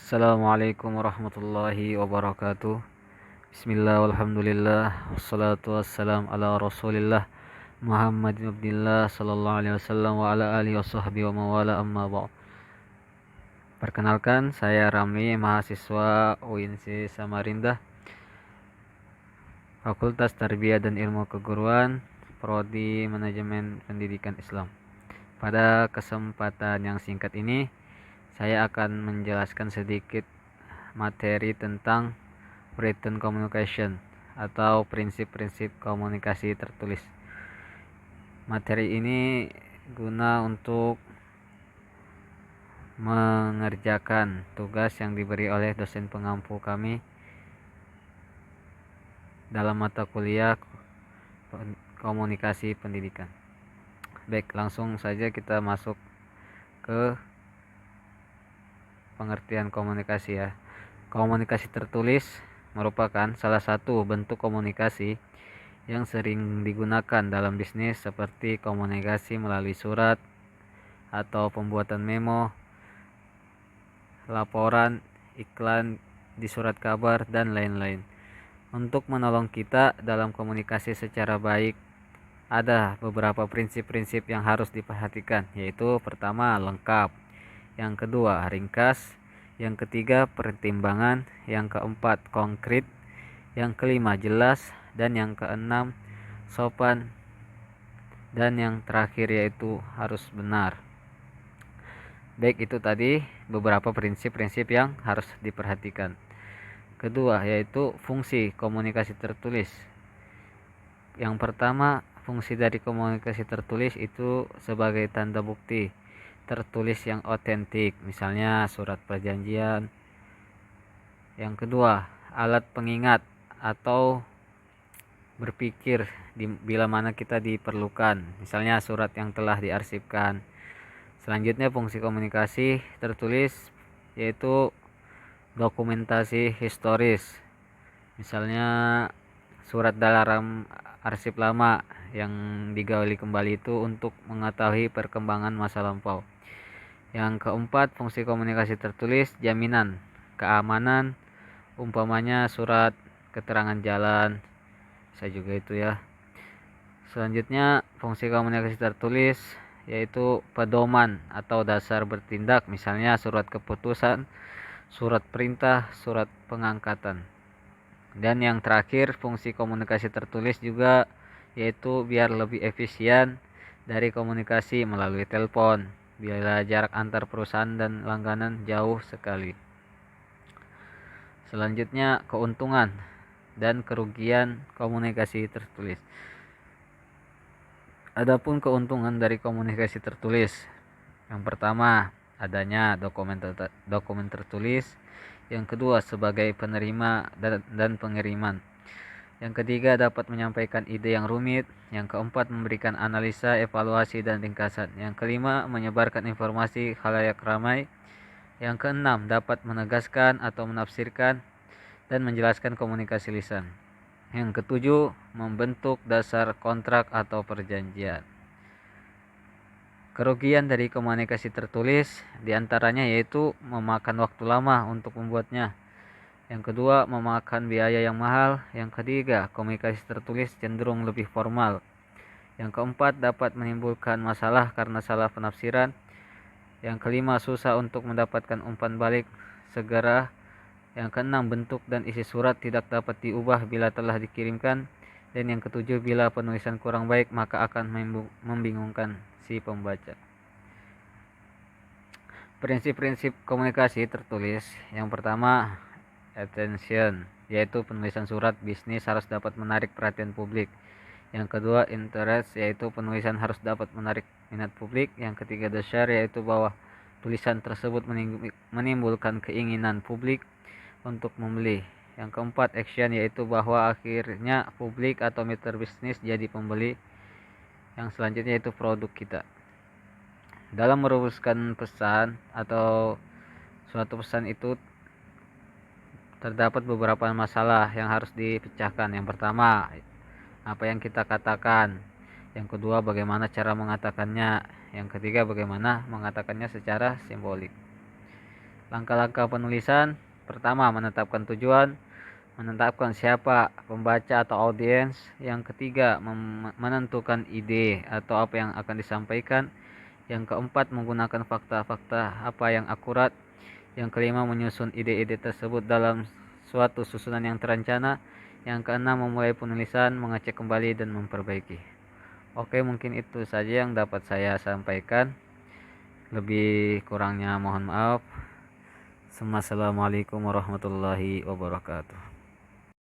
Assalamualaikum warahmatullahi wabarakatuh. Bismillah walhamdulillah wassalatu wassalam ala rasulillah Muhammad bin Abdillah sallallahu alaihi wasallam wa ala alihi wasahbihi wa mawala amma ba'd. Perkenalkan, saya Ramli, mahasiswa UINSI Samarinda, Fakultas Tarbiyah dan Ilmu Keguruan, Prodi Manajemen Pendidikan Islam. Pada kesempatan yang singkat ini, saya akan menjelaskan sedikit materi tentang written communication atau prinsip-prinsip komunikasi tertulis. Materi ini guna untuk mengerjakan tugas yang diberi oleh dosen pengampu kami dalam mata kuliah komunikasi pendidikan. Baik, langsung saja kita masuk ke pengertian komunikasi ya. Komunikasi tertulis merupakan salah satu bentuk komunikasi yang sering digunakan dalam bisnis, seperti komunikasi melalui surat atau pembuatan memo, laporan, iklan di surat kabar, dan lain-lain. Untuk menolong kita dalam komunikasi secara baik, ada beberapa prinsip-prinsip yang harus diperhatikan, yaitu pertama, lengkap, yang kedua, ringkas, yang ketiga, pertimbangan, yang keempat, konkret, yang kelima, jelas, dan yang keenam, sopan, dan yang terakhir yaitu harus benar. Baik, itu tadi beberapa prinsip-prinsip yang harus diperhatikan. Kedua, yaitu fungsi komunikasi tertulis. Yang pertama, fungsi dari komunikasi tertulis itu sebagai tanda bukti tertulis yang otentik, misalnya surat perjanjian. Yang kedua, alat pengingat atau berpikir bila mana kita diperlukan, misalnya surat yang telah diarsipkan. Selanjutnya, fungsi komunikasi tertulis yaitu dokumentasi historis, misalnya surat dalam arsip lama yang digali kembali itu untuk mengetahui perkembangan masa lampau. Yang keempat, fungsi komunikasi tertulis jaminan keamanan, umpamanya surat keterangan jalan, bisa juga itu ya. Selanjutnya, fungsi komunikasi tertulis yaitu pedoman atau dasar bertindak, misalnya surat keputusan, surat perintah, surat pengangkatan. Dan yang terakhir, fungsi komunikasi tertulis juga yaitu biar lebih efisien dari komunikasi melalui telepon bila jarak antar perusahaan dan langganan jauh sekali. Selanjutnya, keuntungan dan kerugian komunikasi tertulis. Adapun keuntungan dari komunikasi tertulis, yang pertama, adanya dokumen tertulis. Yang kedua, sebagai penerima dan pengiriman. Yang ketiga, dapat menyampaikan ide yang rumit. Yang keempat, memberikan analisa, evaluasi, dan ringkasan. Yang kelima, menyebarkan informasi khalayak ramai. Yang keenam, dapat menegaskan atau menafsirkan dan menjelaskan komunikasi lisan. Yang ketujuh, membentuk dasar kontrak atau perjanjian. Kerugian dari komunikasi tertulis diantaranya yaitu memakan waktu lama untuk membuatnya. Yang kedua, memakan biaya yang mahal. Yang ketiga, komunikasi tertulis cenderung lebih formal. Yang keempat, dapat menimbulkan masalah karena salah penafsiran. Yang kelima, susah untuk mendapatkan umpan balik segera. Yang keenam, bentuk dan isi surat tidak dapat diubah bila telah dikirimkan. Dan yang ketujuh, bila penulisan kurang baik maka akan membingungkan si pembaca. Prinsip-prinsip komunikasi tertulis. Yang pertama, attention, yaitu penulisan surat bisnis harus dapat menarik perhatian publik. Yang kedua, interest, yaitu penulisan harus dapat menarik minat publik. Yang ketiga, desire, yaitu bahwa tulisan tersebut menimbulkan keinginan publik untuk membeli. Yang keempat, action, yaitu bahwa akhirnya publik atau mitra bisnis jadi pembeli. Yang selanjutnya yaitu produk kita. Dalam merumuskan pesan atau suatu pesan itu terdapat beberapa masalah yang harus dipecahkan. Yang pertama, apa yang kita katakan. Yang kedua, bagaimana cara mengatakannya. Yang ketiga, bagaimana mengatakannya secara simbolik. Langkah-langkah penulisan: pertama, menetapkan tujuan, menetapkan siapa pembaca atau audiens. Yang ketiga, menentukan ide atau apa yang akan disampaikan. Yang keempat, menggunakan fakta-fakta apa yang akurat. Yang kelima, menyusun ide-ide tersebut dalam suatu susunan yang terencana. Yang keenam, memulai penulisan, mengecek kembali dan memperbaiki. Oke, mungkin itu saja yang dapat saya sampaikan. Lebih kurangnya mohon maaf. Assalamualaikum warahmatullahi wabarakatuh.